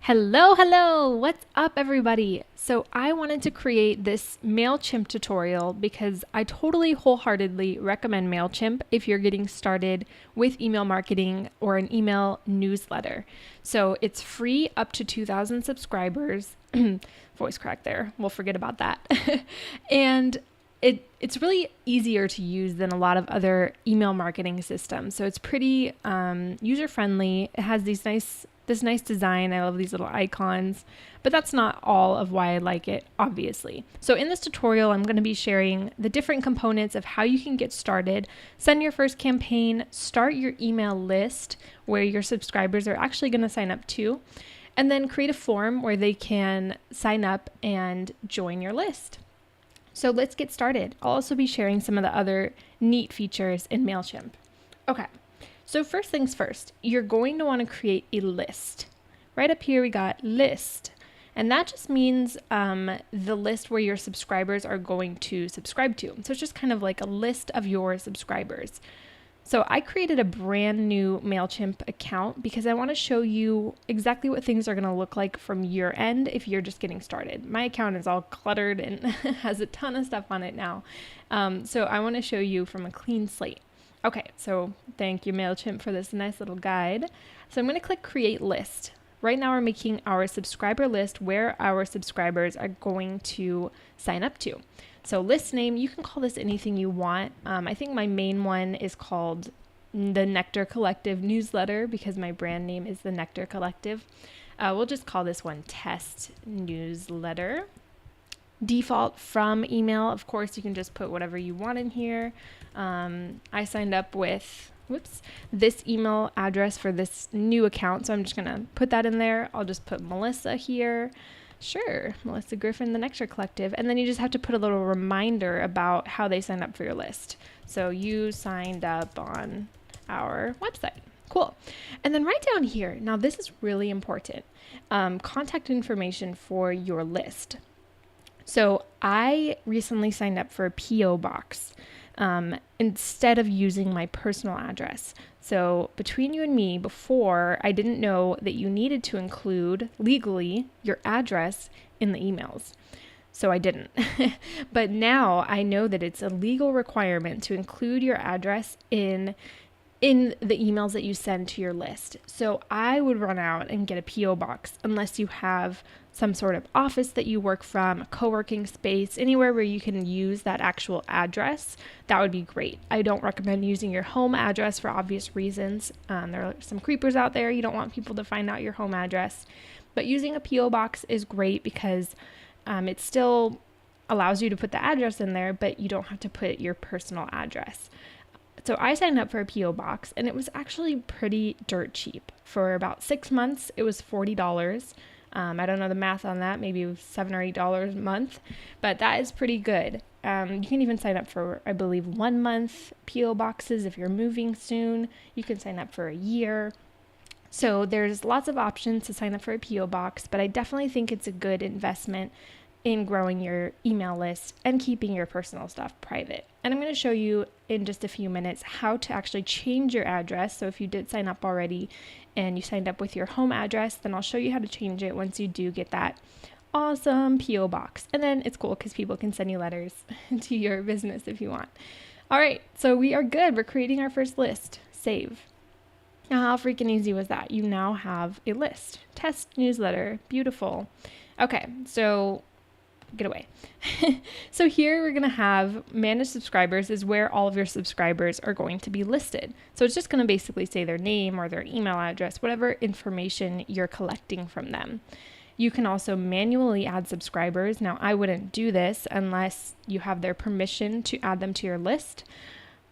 Hello, what's up everybody? So I wanted to create this Mailchimp tutorial because I totally wholeheartedly recommend Mailchimp if you're getting started with email marketing or an email newsletter. So it's free up to 2,000 subscribers. Voice crack there, we'll forget about that. And it's really easier to use than a lot of other email marketing systems. So it's pretty user friendly. It has this nice design. I love these little icons, but that's not all of why I like it, obviously. So in this tutorial, I'm going to be sharing the different components of how you can get started, send your first campaign, start your email list where your subscribers are actually going to sign up to, and then create a form where they can sign up and join your list. So let's get started. I'll also be sharing some of the other neat features in Mailchimp. Okay. So first things first, you're going to want to create a list. Right up here we got list, and that just means the list where your subscribers are going to subscribe to. So it's just kind of like a list of your subscribers. So I created a brand new Mailchimp account because I want to show you exactly what things are going to look like from your end if you're just getting started. My account is all cluttered and has a ton of stuff on it now. So I want to show you from a clean slate. Okay, so thank you Mailchimp for this nice little guide. So I'm going to click create list. Right now we're making our subscriber list where our subscribers are going to sign up to. So list name, you can call this anything you want. I think my main one is called the Nectar Collective newsletter because my brand name is the Nectar Collective. We'll just call this one test newsletter. Default from email, of course, you can just put whatever you want in here. I signed up with this email address for this new account, so I'm just gonna put that in there. I'll just put Melissa here. Sure, Melissa Griffin, the Nectar Collective, and then you just have to put a little reminder about how they signed up for your list. So you signed up on our website. Cool. And then right down here, now this is really important, contact information for your list. So I recently signed up for a P.O. box instead of using my personal address. So between you and me, before I didn't know that you needed to include legally your address in the emails. So I didn't. But now I know that it's a legal requirement to include your address in the emails that you send to your list. So I would run out and get a P.O. box unless you have some sort of office that you work from, a co-working space, anywhere where you can use that actual address. That would be great. I don't recommend using your home address for obvious reasons. There are some creepers out there. You don't want people to find out your home address. But using a P.O. box is great because it still allows you to put the address in there, but you don't have to put your personal address. So I signed up for a P.O. box and it was actually pretty dirt cheap. For about 6 months, it was $40. I don't know the math on that, maybe it was $7 or $8 a month, but that is pretty good. You can even sign up for, I believe, 1 month P.O. boxes if you're moving soon. You can sign up for a year. So there's lots of options to sign up for a P.O. box, but I definitely think it's a good investment in growing your email list and keeping your personal stuff private. And I'm going to show you in just a few minutes how to actually change your address. So if you did sign up already and you signed up with your home address, then I'll show you how to change it once you do get that awesome P.O. box. And then it's cool because people can send you letters to your business if you want. All right, so we are good. We're creating our first list. Save. Now, how freaking easy was that? You now have a list. Test newsletter. Beautiful. Okay, so get away. So here we're going to have manage subscribers is where all of your subscribers are going to be listed. So it's just going to basically say their name or their email address, whatever information you're collecting from them. You can also manually add subscribers. Now I wouldn't do this unless you have their permission to add them to your list,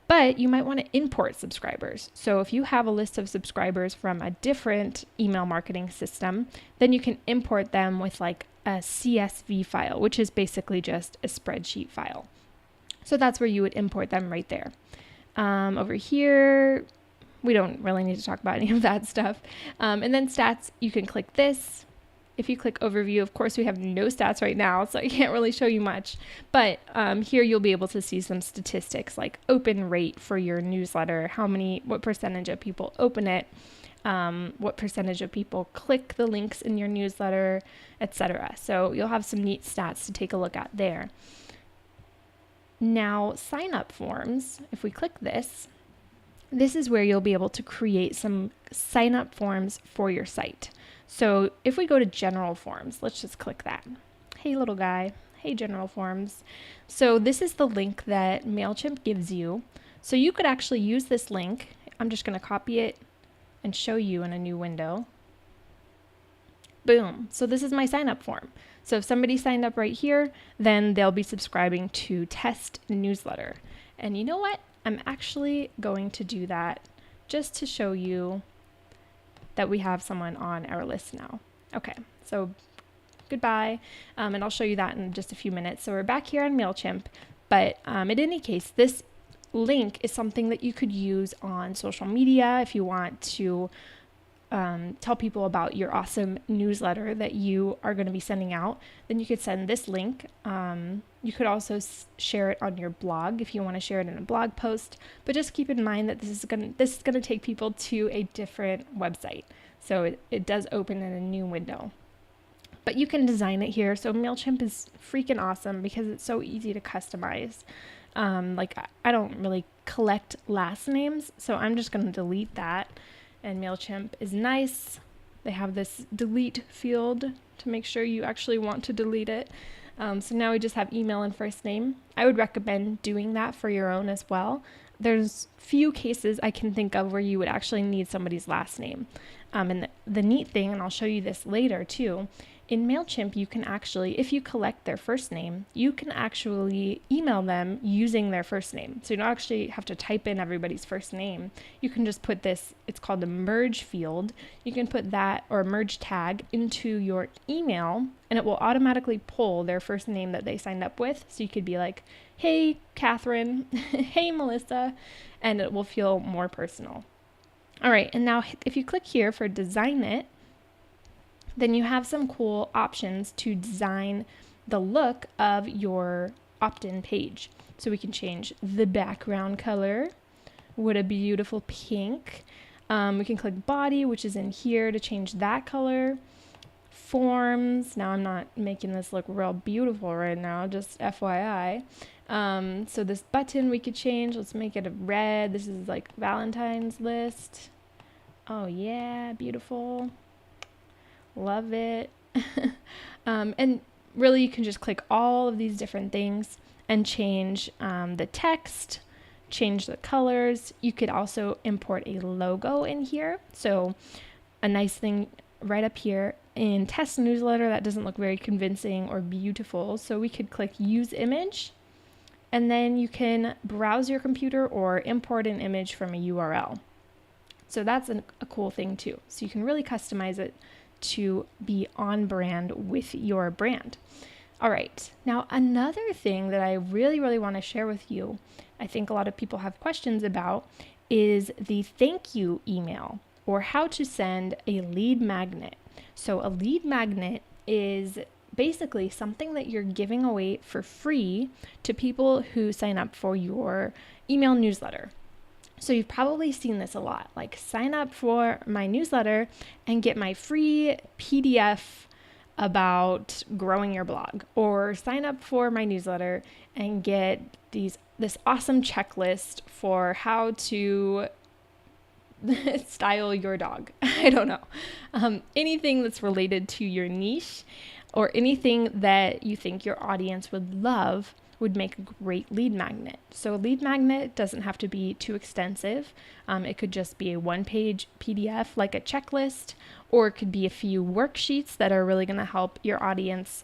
but you might want to import subscribers. So if you have a list of subscribers from a different email marketing system, then you can import them with like a CSV file, which is basically just a spreadsheet file. So that's where you would import them right there. Over here, we don't really need to talk about any of that stuff. And then stats, you can click this. If you click overview, of course, we have no stats right now, so I can't really show you much. But here you'll be able to see some statistics like open rate for your newsletter, what percentage of people open it, what percentage of people click the links in your newsletter, etc. So you'll have some neat stats to take a look at there. Now, sign up forms, if we click this is where you'll be able to create some sign up forms for your site. So if we go to general forms, let's just click that. Hey, little guy. Hey, general forms. So this is the link that Mailchimp gives you. So you could actually use this link. I'm just going to copy it and show you in a new window. Boom. So this is my sign up form. So if somebody signed up right here, then they'll be subscribing to Test Newsletter. And you know what? I'm actually going to do that just to show you that we have someone on our list now. Okay, so goodbye. And I'll show you that in just a few minutes. So we're back here on Mailchimp, but in any case, this link is something that you could use on social media if you want to tell people about your awesome newsletter that you are going to be sending out. Then you could send this link. You could also share it on your blog if you want to share it in a blog post. But just keep in mind that this is going to take people to a different website. So it does open in a new window. But you can design it here. So Mailchimp is freaking awesome because it's so easy to customize. Like I don't really collect last names, so I'm just going to delete that. And Mailchimp is nice. They have this delete field to make sure you actually want to delete it. So now we just have email and first name. I would recommend doing that for your own as well. There's few cases I can think of where you would actually need somebody's last name. And the neat thing, and I'll show you this later too, in Mailchimp, you can actually, if you collect their first name, you can actually email them using their first name. So you don't actually have to type in everybody's first name. You can just put this, it's called the merge field. You can put that or merge tag into your email and it will automatically pull their first name that they signed up with. So you could be like, hey, Catherine, hey, Melissa, and it will feel more personal. All right, and now if you click here for design it, then you have some cool options to design the look of your opt-in page. So we can change the background color. What a beautiful pink. We can click body, which is in here, to change that color. Forms. Now I'm not making this look real beautiful right now, just FYI. So this button we could change. Let's make it a red. This is like Valentine's list. Oh yeah, beautiful. Love it. And really you can just click all of these different things and change the text, change the colors. You could also import a logo in here. So a nice thing right up here in Test Newsletter that doesn't look very convincing or beautiful. So we could click use image and then you can browse your computer or import an image from a URL. So that's a cool thing too. So you can really customize it to be on brand with your brand. All right, now another thing that I really want to share with you, I think a lot of people have questions about, is the thank you email or how to send a lead magnet. So a lead magnet is basically something that you're giving away for free to people who sign up for your email newsletter. So you've probably seen this a lot, like sign up for my newsletter and get my free PDF about growing your blog, or sign up for my newsletter and get this awesome checklist for how to style your dog. I don't know. Anything that's related to your niche or anything that you think your audience would love would make a great lead magnet. So a lead magnet doesn't have to be too extensive. It could just be a one-page PDF like a checklist, or it could be a few worksheets that are really going to help your audience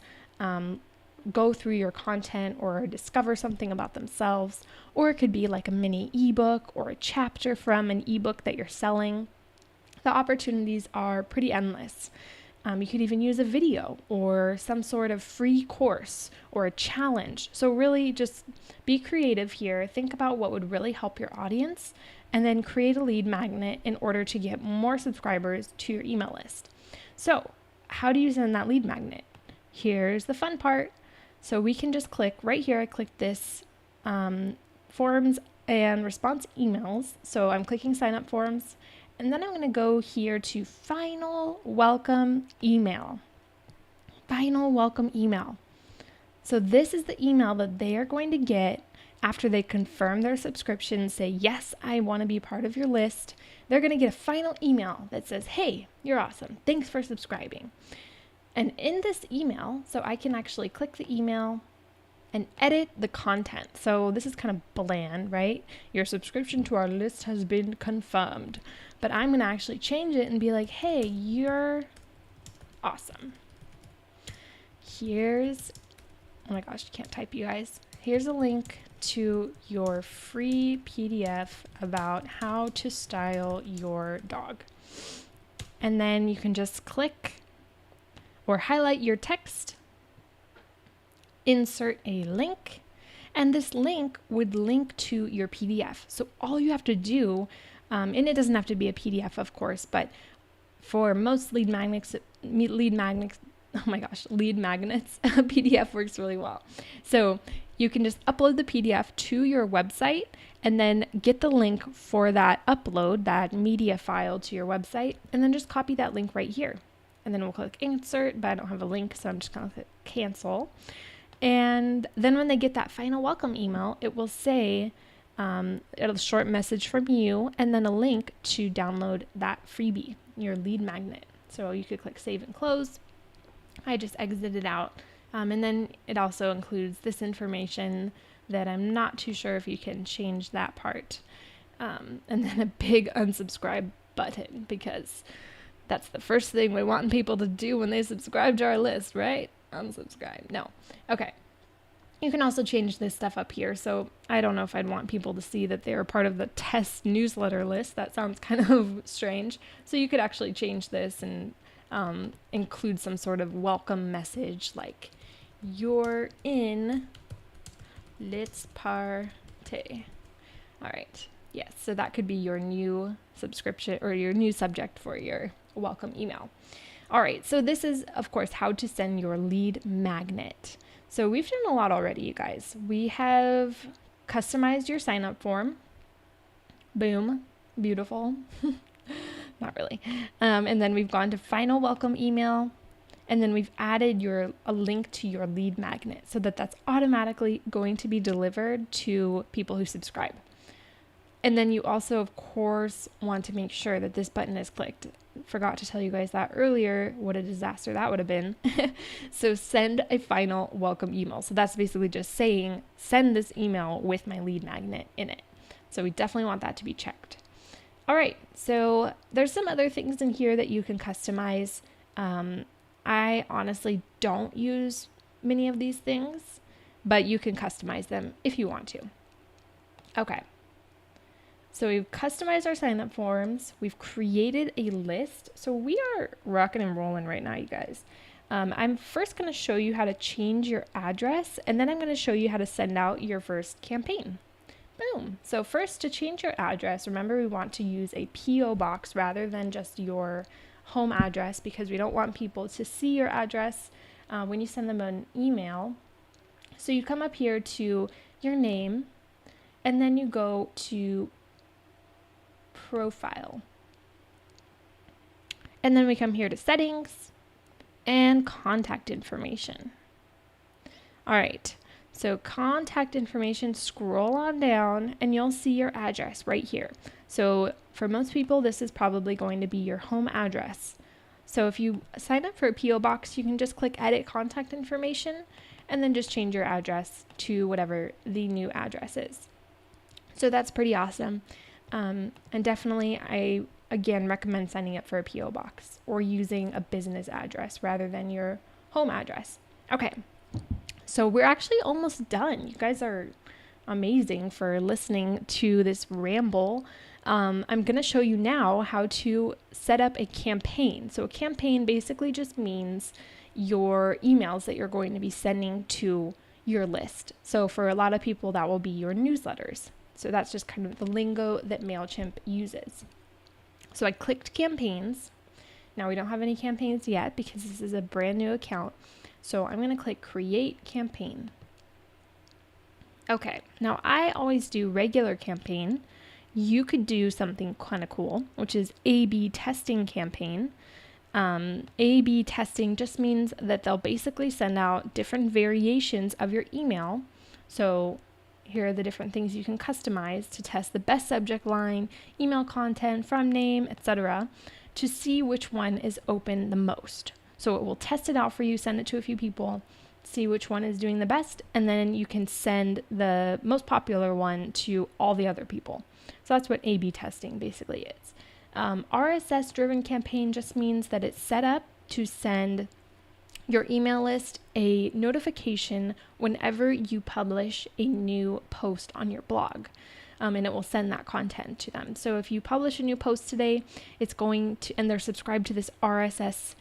go through your content or discover something about themselves, or it could be like a mini ebook or a chapter from an ebook that you're selling. The opportunities are pretty endless. You could even use a video or some sort of free course or a challenge. So really just be creative here. Think about what would really help your audience and then create a lead magnet in order to get more subscribers to your email list. So how do you send that lead magnet? Here's the fun part. So we can just click right here. I click this forms and response emails. So I'm clicking sign up forms And then I'm going to go here to final welcome email. Final welcome email. So this is the email that they are going to get after they confirm their subscription, say, yes, I want to be part of your list. They're going to get a final email that says, hey, you're awesome. Thanks for subscribing. And in this email, so I can actually click the email and edit the content. So this is kind of bland, right? Your subscription to our list has been confirmed. But I'm going to actually change it and be like, hey, you're awesome. Here's, oh my gosh, I can't type, you guys. Here's a link to your free PDF about how to style your dog. And then you can just click or highlight your text, insert a link, and this link would link to your PDF. So all you have to do, and it doesn't have to be a PDF, of course, but for most lead magnets, oh my gosh, lead magnets, a PDF works really well. So you can just upload the PDF to your website and then get the link for that upload, that media file to your website, and then just copy that link right here. And then we'll click insert, but I don't have a link, so I'm just going to click cancel. And then when they get that final welcome email, it will say, it'll short message from you and then a link to download that freebie, your lead magnet. So you could click save and close. I just exited out. And then it also includes this information that I'm not too sure if you can change that part. And then a big unsubscribe button, because that's the first thing we want people to do when they subscribe to our list, right? Unsubscribe. No. Okay. You can also change this stuff up here. So I don't know if I'd want people to see that they're part of the test newsletter list. That sounds kind of strange. So you could actually change this and include some sort of welcome message like, you're in, let's party. All right. Yes. So that could be your new subscription or your new subject for your welcome email. All right. So this is, of course, how to send your lead magnet. So we've done a lot already, you guys. We have customized your sign up form. Boom. Beautiful. Not really. And then we've gone to final welcome email. And then we've added a link to your lead magnet so that that's automatically going to be delivered to people who subscribe. And then you also, of course, want to make sure that this button is clicked. Forgot to tell you guys that earlier. What a disaster that would have been. So send a final welcome email. So that's basically just saying, send this email with my lead magnet in it. So we definitely want that to be checked. All right. So there's some other things in here that you can customize. I honestly don't use many of these things, but you can customize them if you want to. Okay. So we've customized our sign-up forms. We've created a list. So we are rocking and rolling right now, you guys. I'm first going to show you how to change your address, and then I'm going to show you how to send out your first campaign. Boom. So first, to change your address, remember we want to use a P.O. box rather than just your home address, because we don't want people to see your address when you send them an email. So you come up here to your name, and then you go to profile. And then we come here to settings and contact information. All right. So contact information, scroll on down and you'll see your address right here. So for most people, this is probably going to be your home address. So if you sign up for a P.O. box, you can just click edit contact information and then just change your address to whatever the new address is. So that's pretty awesome. And definitely I, again, recommend signing up for a P.O. box or using a business address rather than your home address. Okay. So we're actually almost done. You guys are amazing for listening to this ramble. I'm going to show you now how to set up a campaign. So a campaign basically just means your emails that you're going to be sending to your list. So for a lot of people, that will be your newsletters. So that's just kind of the lingo that Mailchimp uses. So I clicked campaigns. Now we don't have any campaigns yet because this is a brand new account. So I'm going to click create campaign. Okay, now I always do regular campaign. you could do something kind of cool, which is A/B testing campaign. A/B testing just means that they'll basically send out different variations of your email. So here are the different things you can customize to test the best subject line, email content, from name, etc., to see which one is open the most. So it will test it out for you, send it to a few people, see which one is doing the best, and then you can send the most popular one to all the other people. So that's what A/B testing basically is. RSS driven campaign just means that it's set up to send your email list a notification whenever you publish a new post on your blog. And it will send that content to them. So if you publish a new post today, it's going to, and they're subscribed to this RSS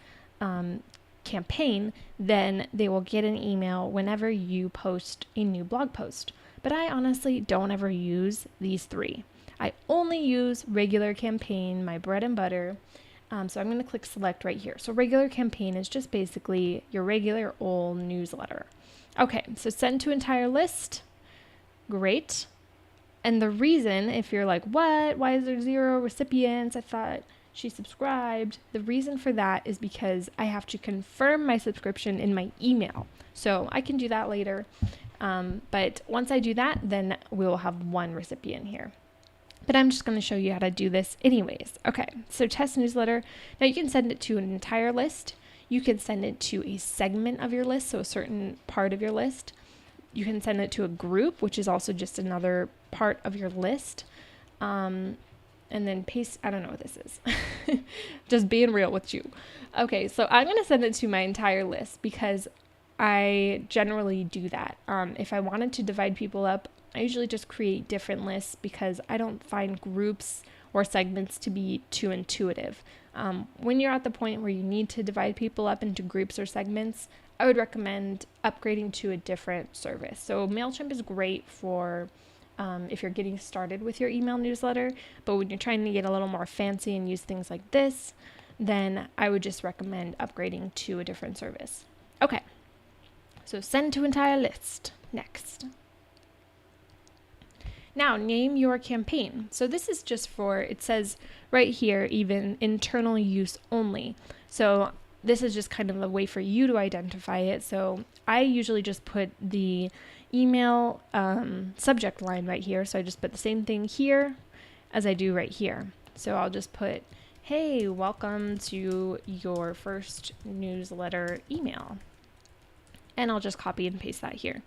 campaign, then they will get an email whenever you post a new blog post. But I honestly don't ever use these three. I only use regular campaign, my bread and butter. So I'm going to click select right here. So regular campaign is just basically your regular old newsletter. Okay, so send to entire list. Great. And the reason, if you're like, what? Why is there 0 recipients? I thought she subscribed. The reason for that is because I have to confirm my subscription in my email. So I can do that later. But once I do that, then we'll have 1 recipient here. But I'm just going to show you how to do this anyways. Okay, so test newsletter. Now you can send it to an entire list. You can send it to a segment of your list, so a certain part of your list. You can send it to a group, which is also just another part of your list. And then paste, I don't know what this is. Just being real with you. Okay, so I'm going to send it to my entire list because I generally do that. If I wanted to divide people up, I usually just create different lists because I don't find groups or segments to be too intuitive. When you're at the point where you need to divide people up into groups or segments, I would recommend upgrading to a different service. So Mailchimp is great for if you're getting started with your email newsletter, but when you're trying to get a little more fancy and use things like this, then I would just recommend upgrading to a different service. Okay, so send to entire list. Next. Now, name your campaign. So this is just for, it says right here, even internal use only. So this is just kind of a way for you to identify it. So I usually just put the email subject line right here. So I just put the same thing here as I do right here. So I'll just put, hey, welcome to your first newsletter email. And I'll just copy and paste that here.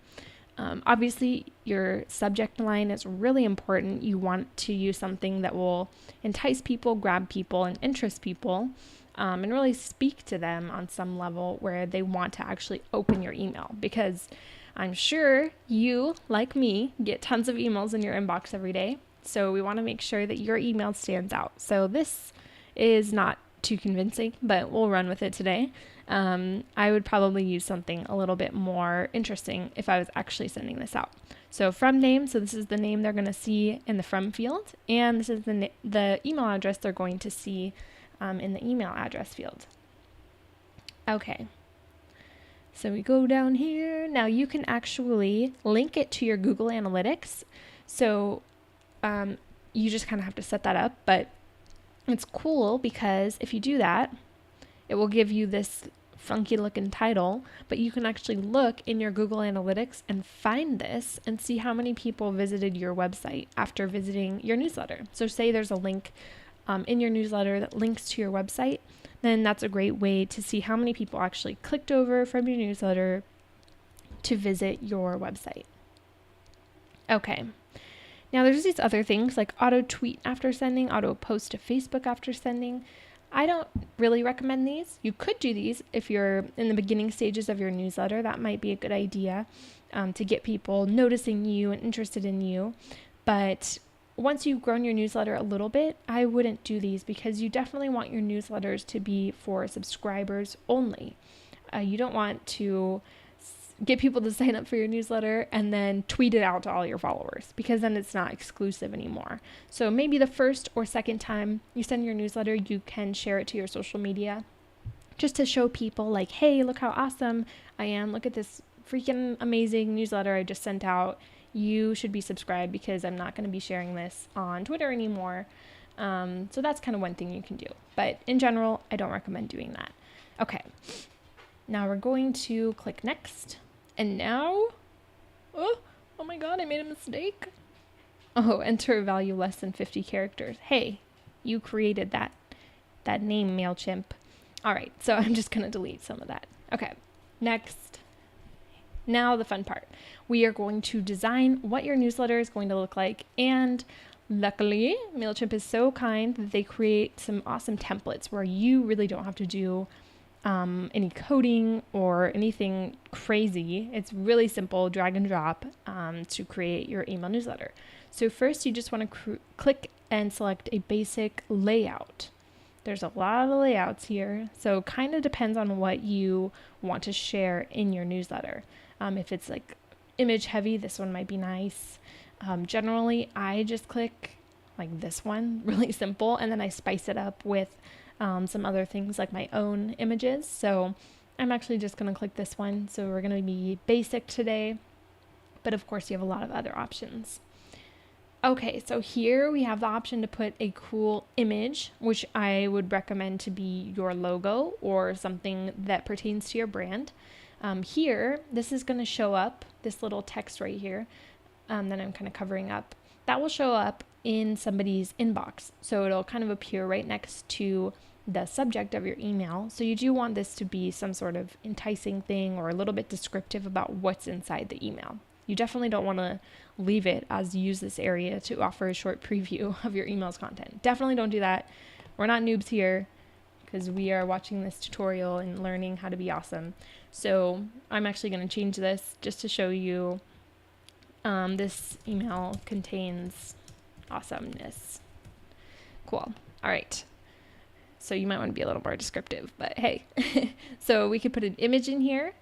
Obviously, your subject line is really important. You want to use something that will entice people, grab people, and interest people, and really speak to them on some level where they want to actually open your email. Because I'm sure you, like me, get tons of emails in your inbox every day. So we want to make sure that your email stands out. So this is not too convincing, but we'll run with it today. I would probably use something a little bit more interesting if I was actually sending this out. So from name, so this is the name they're going to see in the from field, and this is the email address they're going to see in the email address field. Okay, so we go down here. Now you can actually link it to your Google Analytics. So you just kind of have to set that up, but it's cool because if you do that, it will give you this funky looking title, but you can actually look in your Google Analytics and find this and see how many people visited your website after visiting your newsletter. So say there's a link in your newsletter that links to your website, then that's a great way to see how many people actually clicked over from your newsletter to visit your website. Okay. Now there's these other things like auto tweet after sending, auto post to Facebook after sending. I don't really recommend these. You could do these if you're in the beginning stages of your newsletter. That might be a good idea to get people noticing you and interested in you. But once you've grown your newsletter a little bit, I wouldn't do these because you definitely want your newsletters to be for subscribers only. You don't want to get people to sign up for your newsletter and then tweet it out to all your followers, because then it's not exclusive anymore. So maybe the first or second time you send your newsletter, you can share it to your social media just to show people like, hey, look how awesome I am. Look at this freaking amazing newsletter I just sent out. you should be subscribed because I'm not going to be sharing this on Twitter anymore. So that's kind of one thing you can do. But in general, I don't recommend doing that. Okay, now we're going to click next. And now, oh my God, I made a mistake. Oh, enter a value less than 50 characters. Hey, you created that name, Mailchimp. All right, so I'm just going to delete some of that. Okay, next. Now the fun part. We are going to design what your newsletter is going to look like. And luckily, Mailchimp is so kind that they create some awesome templates where you really don't have to do any coding or anything crazy. It's really simple, drag and drop to create your email newsletter. So first, you just want to click and select a basic layout. There's a lot of layouts here, so kind of depends on what you want to share in your newsletter. If it's like image heavy, this one might be nice. Generally, I just click like this one, really simple, and then I spice it up with some other things like my own images. So I'm actually just going to click this one. So we're going to be basic today, but of course you have a lot of other options. Okay, so here we have the option to put a cool image, which I would recommend to be your logo or something that pertains to your brand. Here, this is going to show up, this little text right here that I'm kind of covering up. That will show up in somebody's inbox. So it'll kind of appear right next to the subject of your email. So you do want this to be some sort of enticing thing or a little bit descriptive about what's inside the email. You definitely don't want to leave it as use this area to offer a short preview of your email's content. Definitely don't do that. We're not noobs here because we are watching this tutorial and learning how to be awesome. So I'm actually going to change this just to show you this email contains awesomeness. Cool. All right. So you might want to be a little more descriptive, but hey. So we could put an image in here.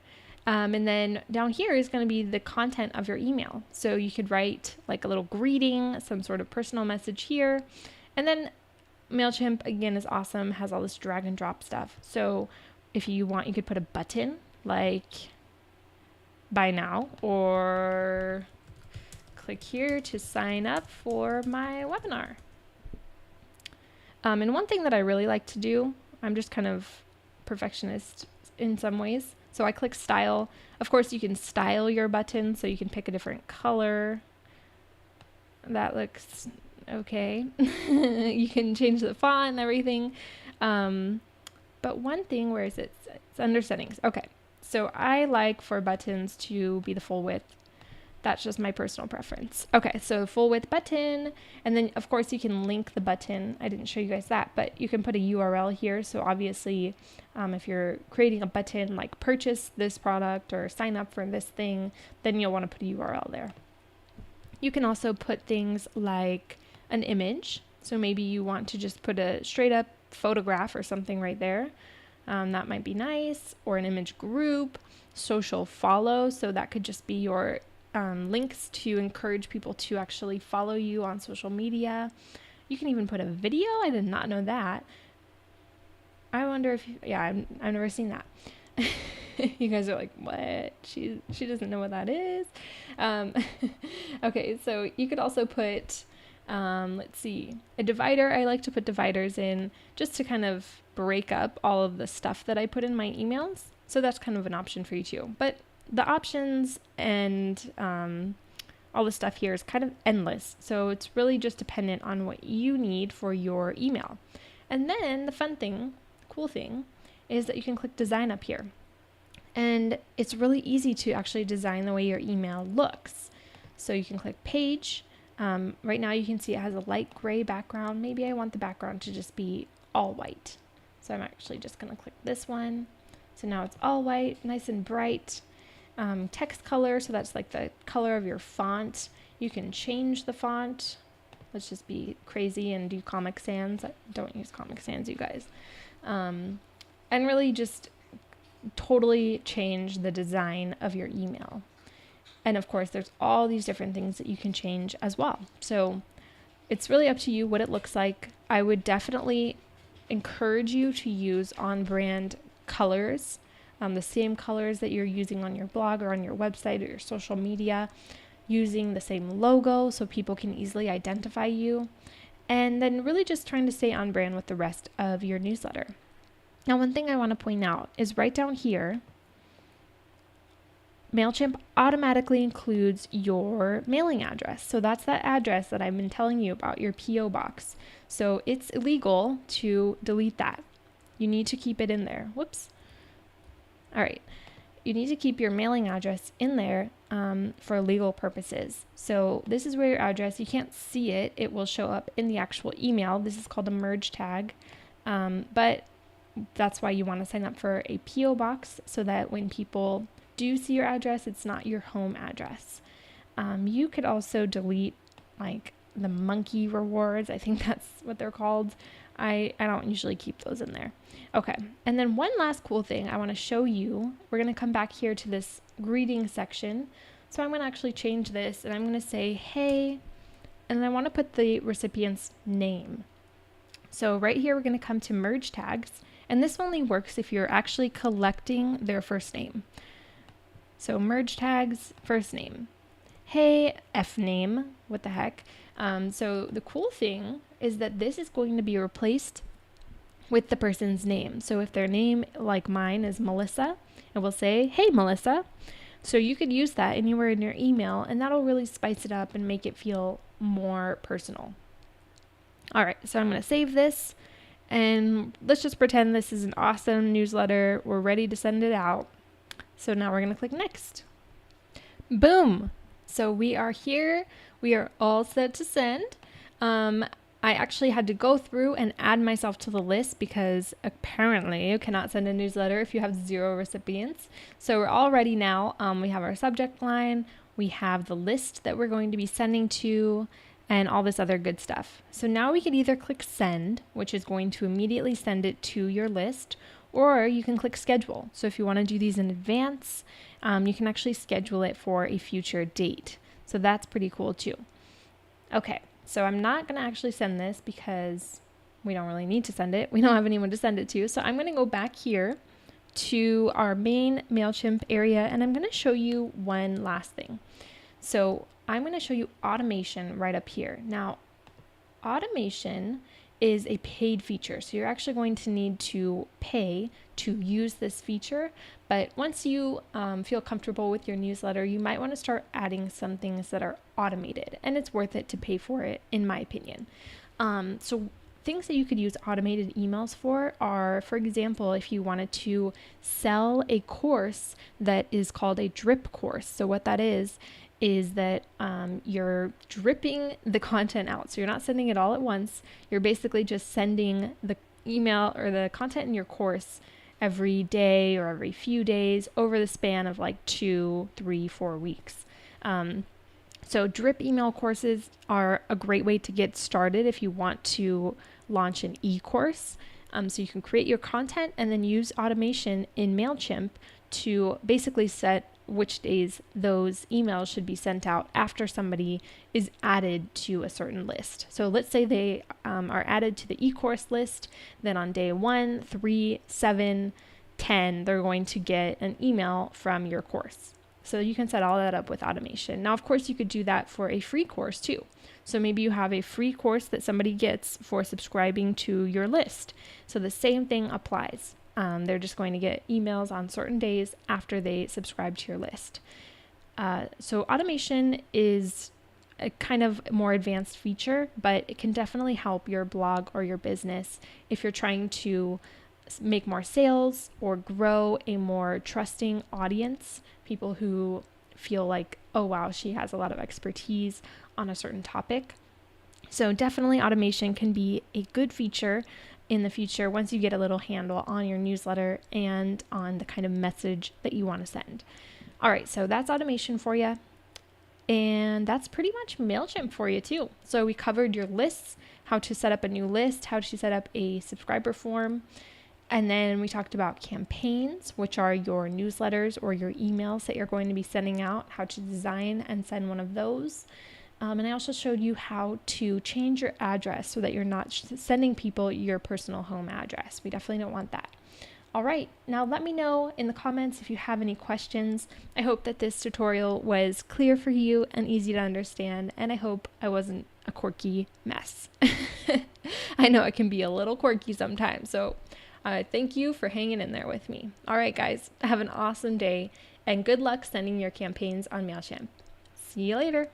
And then down here is going to be the content of your email. So you could write like a little greeting, some sort of personal message here. And then Mailchimp, again, is awesome, has all this drag and drop stuff. So if you want, you could put a button like buy now or click here to sign up for my webinar. And one thing that I really like to do, I'm just kind of perfectionist in some ways. So I click style. Of course, you can style your button, so you can pick a different color. That looks okay. You can change the font and everything. But one thing, where is it? It's under settings. Okay. So I like for buttons to be the full width. That's just my personal preference. Okay, so full width button, and then of course you can link the button. I didn't show you guys that, but you can put a URL here. So obviously, if you're creating a button like purchase this product or sign up for this thing, then you'll want to put a URL there. You can also put things like an image. So maybe you want to just put a straight up photograph or something right there. That might be nice, or an image group, social follow. So that could just be your links to encourage people to actually follow you on social media. You can even put a video. I did not know that. I wonder if I've never seen that. You guys are like, what? She doesn't know what that is. Okay, so you could also put let's see, a divider. I like to put dividers in just to kind of break up all of the stuff that I put in my emails. So that's kind of an option for you too. But the options and all the stuff here is kind of endless. So it's really just dependent on what you need for your email. And then the cool thing is that you can click design up here. And it's really easy to actually design the way your email looks. So you can click page. Right now you can see it has a light gray background. Maybe I want the background to just be all white. So I'm actually just going to click this one. So now it's all white, nice and bright. Text color, so that's like the color of your font. You can change the font. Let's just be crazy and do Comic Sans. Don't use Comic Sans, you guys. And really just totally change the design of your email. And of course, there's all these different things that you can change as well. So it's really up to you what it looks like. I would definitely encourage you to use on-brand colors. The same colors that you're using on your blog or on your website or your social media. using the same logo so people can easily identify you, and then really just trying to stay on brand with the rest of your newsletter. Now, one thing I want to point out is right down here, Mailchimp automatically includes your mailing address. So that's that address that I've been telling you about, your P.O. box. So it's illegal to delete that. You need to keep it in there. Whoops. All right. You need to keep your mailing address in there for legal purposes. So this is where your address, you can't see it. It will show up in the actual email. This is called a merge tag. But that's why you want to sign up for a P.O. box so that when people do see your address, it's not your home address. You could also delete like the monkey rewards. I think that's what they're called. I don't usually keep those in there. Okay, and then one last cool thing I want to show you. We're going to come back here to this greeting section. So I'm going to actually change this, and I'm going to say, hey, and I want to put the recipient's name. So right here, we're going to come to merge tags, and this only works if you're actually collecting their first name. So merge tags, first name. Hey, F name, what the heck? So the cool thing is that this is going to be replaced with the person's name. So if their name, like mine, is Melissa, it will say, hey, Melissa. So you could use that anywhere in your email, and that'll really spice it up and make it feel more personal. All right, so I'm going to save this, and let's just pretend this is an awesome newsletter. We're ready to send it out. So now we're going to click next. Boom. So we are here. We are all set to send. I actually had to go through and add myself to the list because apparently you cannot send a newsletter if you have 0 recipients. So we're all ready now. We have our subject line. We have the list that we're going to be sending to and all this other good stuff. So now we can either click send, which is going to immediately send it to your list, or you can click schedule. So if you want to do these in advance, you can actually schedule it for a future date. So that's pretty cool too. Okay, so I'm not going to actually send this because we don't really need to send it. We don't have anyone to send it to. So I'm going to go back here to our main Mailchimp area, and I'm going to show you one last thing. So I'm going to show you automation right up here. Now, automation is a paid feature. So you're actually going to need to pay to use this feature. But once you feel comfortable with your newsletter, you might want to start adding some things that are automated, and it's worth it to pay for it, in my opinion. So things that you could use automated emails for are, for example, if you wanted to sell a course that is called a drip course. So what that is that you're dripping the content out. So you're not sending it all at once. You're basically just sending the email or the content in your course every day or every few days over the span of like 2, 3, 4 weeks. So drip email courses are a great way to get started if you want to launch an e-course. So you can create your content and then use automation in Mailchimp to basically set which days those emails should be sent out after somebody is added to a certain list. So let's say they are added to the e-course list, then on day 1, 3, 7, 10, they're going to get an email from your course. So you can set all that up with automation. Now, of course, you could do that for a free course too. So maybe you have a free course that somebody gets for subscribing to your list. So the same thing applies. They're just going to get emails on certain days after they subscribe to your list. So automation is a kind of more advanced feature, but it can definitely help your blog or your business if you're trying to make more sales or grow a more trusting audience, people who feel like, oh wow, she has a lot of expertise on a certain topic. So definitely automation can be a good feature in the future once you get a little handle on your newsletter and on the kind of message that you want to send. All right, so that's automation for you. And that's pretty much Mailchimp for you too. So we covered your lists, how to set up a new list, how to set up a subscriber form. And then we talked about campaigns, which are your newsletters or your emails that you're going to be sending out, how to design and send one of those. And I also showed you how to change your address so that you're not sending people your personal home address. We definitely don't want that. All right, now let me know in the comments if you have any questions. I hope that this tutorial was clear for you and easy to understand, and I hope I wasn't a quirky mess. I know it can be a little quirky sometimes, so thank you for hanging in there with me. All right, guys, have an awesome day, and good luck sending your campaigns on Mailchimp. See you later.